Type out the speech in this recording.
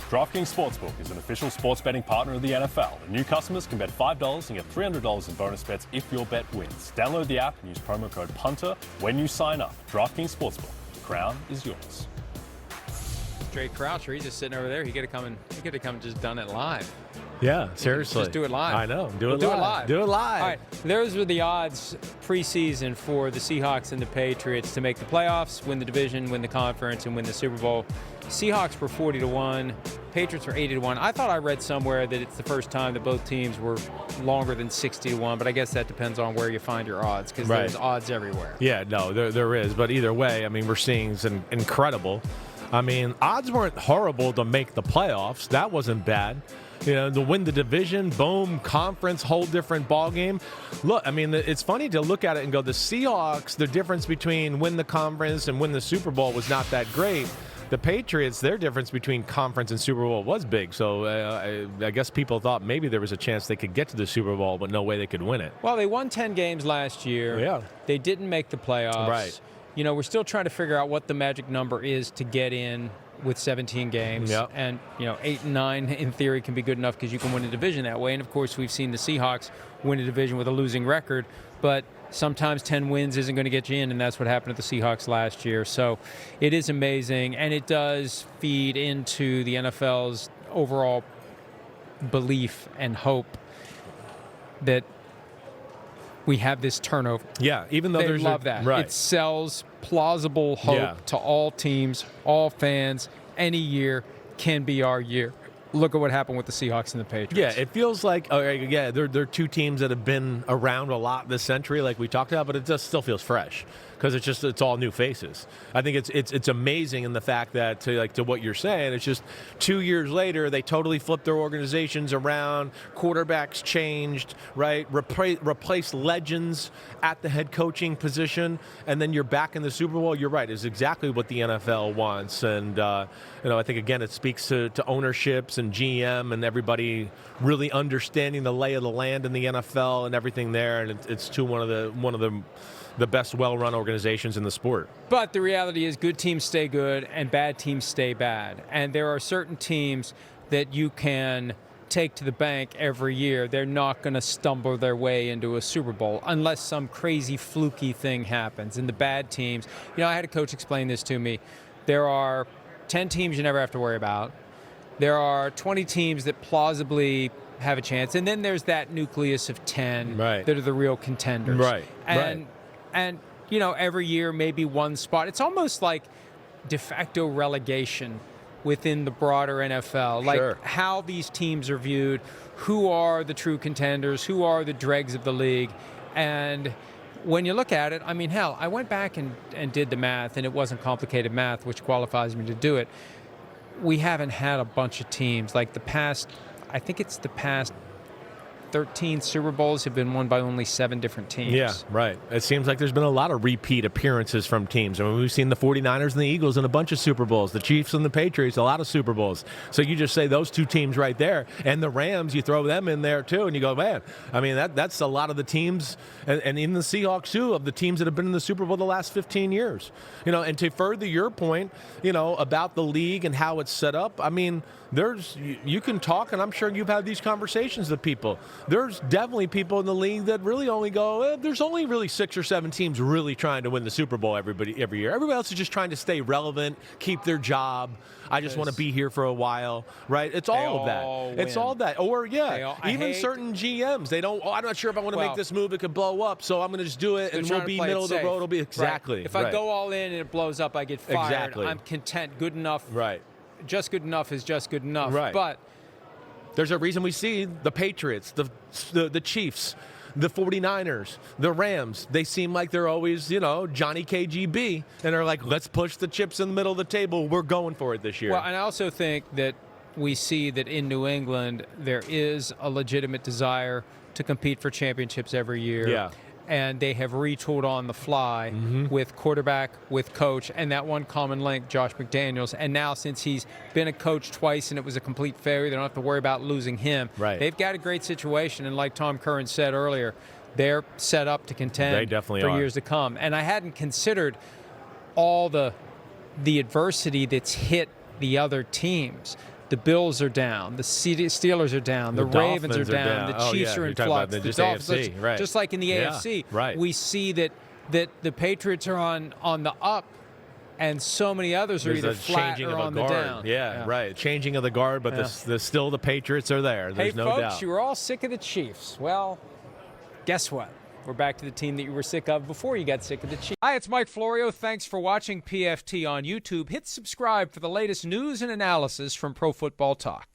DraftKings Sportsbook is an official sports betting partner of the NFL. And new customers can bet $5 and get $300 in bonus bets if your bet wins. Download the app and use promo code PUNTER when you sign up. DraftKings Sportsbook. The crown is yours. Jay Croucher, he's just sitting over there. He could have come and just done it live. Yeah, seriously. Just do it live. I know. Do it We'll live. Do it live. Do it live. All right. Those were the odds preseason for the Seahawks and the Patriots to make the playoffs, win the division, win the conference, and win the Super Bowl. Seahawks were 40-1. Patriots were 80-1. I thought I read somewhere that it's the first time that both teams were longer than 60-1, but I guess that depends on where you find your odds because there's odds everywhere. Yeah, no, there is. But either way, I mean, we're seeing some incredible. I mean, odds weren't horrible to make the playoffs. That wasn't bad. You know, to win the division, boom, conference, whole different ballgame. Look, I mean, it's funny to look at it and go, the Seahawks, the difference between win the conference and win the Super Bowl was not that great. The Patriots, their difference between conference and Super Bowl was big. So I guess people thought maybe there was a chance they could get to the Super Bowl, but no way they could win it. Well, they won 10 games last year. Yeah. They didn't make the playoffs. Right. You know, we're still trying to figure out what the magic number is to get in with 17 games. Yep. And, 8 and 9 in theory can be good enough because you can win a division that way. And, of course, we've seen the Seahawks win a division with a losing record. But sometimes 10 wins isn't going to get you in, and that's what happened to the Seahawks last year. So it is amazing, and it does feed into the NFL's overall belief and hope that we have this turnover. Yeah, even though they love that. Right. It sells plausible hope to all teams, all fans. Any year can be our year. Look at what happened with the Seahawks and the Patriots. Yeah, it feels like, they're two teams that have been around a lot this century, like we talked about, but it just still feels fresh because it's all new faces. I think it's amazing in the fact that, to what you're saying, it's just 2 years later, they totally flipped their organizations around, quarterbacks changed, right? Replaced legends at the head coaching position, and then you're back in the Super Bowl. You're right, is exactly what the NFL wants. And, I think, again, it speaks to ownerships and GM and everybody really understanding the lay of the land in the NFL and everything there. And it's to one of the best well-run organizations in the sport. But the reality is good teams stay good and bad teams stay bad. And there are certain teams that you can take to the bank every year. They're not going to stumble their way into a Super Bowl unless some crazy fluky thing happens. And the bad teams, I had a coach explain this to me. There are 10 teams you never have to worry about. There are 20 teams that plausibly have a chance. And then there's that nucleus of 10 that are the real contenders. Right. And every year maybe one spot. It's almost like de facto relegation within the broader NFL. Like how these teams are viewed, who are the true contenders, who are the dregs of the league. And when you look at it, I mean, hell, I went back and did the math, and it wasn't complicated math, which qualifies me to do it. We haven't had a bunch of teams. Like the past 13 Super Bowls have been won by only 7 different teams. Yeah, right. It seems like there's been a lot of repeat appearances from teams. I mean, we've seen the 49ers and the Eagles in a bunch of Super Bowls, the Chiefs and the Patriots, a lot of Super Bowls. So you just say those two teams right there, and the Rams, you throw them in there too, and you go, man, I mean, that's a lot of the teams, and even the Seahawks too, of the teams that have been in the Super Bowl the last 15 years. And to further your point, about the league and how it's set up, I mean, you can talk, and I'm sure you've had these conversations with people. There's definitely people in the league that really only go, there's only really 6 or 7 teams really trying to win the Super Bowl every year. Everybody else is just trying to stay relevant, keep their job. I just want to be here for a while, right? It's all of that. It's all that. Or, even certain GMs, they don't, I'm not sure if I want to make this move, it could blow up, so I'm going to just do it, and we'll be middle of the road. It'll be exactly. Right. If I go all in and it blows up, I get fired. Exactly. I'm content. Good enough. Right. Just good enough is just good enough. Right. But there's a reason we see the Patriots, the Chiefs, the 49ers, the Rams. They seem like they're always, Johnny KGB, and they're like, let's push the chips in the middle of the table. We're going for it this year. Well, and I also think that we see that in New England there is a legitimate desire to compete for championships every year. Yeah. And they have retooled on the fly with quarterback, with coach, and that one common link, Josh McDaniels. And now since he's been a coach twice and it was a complete failure, they don't have to worry about losing him. Right. They've got a great situation, and like Tom Curran said earlier, they're set up to contend They definitely for are. years to come. And I hadn't considered all the adversity that's hit the other teams. The Bills are down. The Steelers are down. The Ravens are down. The Chiefs are in flux. The Dolphins, AFC, right. just like in the AFC, right. we see that the Patriots are on the up, and so many others are either flat or on the down. Yeah, right. Changing of the guard, but still the Patriots are there. There's no doubt. Hey, folks, you were all sick of the Chiefs. Well, guess what? We're back to the team that you were sick of before you got sick of the Chiefs. Hi, it's Mike Florio. Thanks for watching PFT on YouTube. Hit subscribe for the latest news and analysis from Pro Football Talk.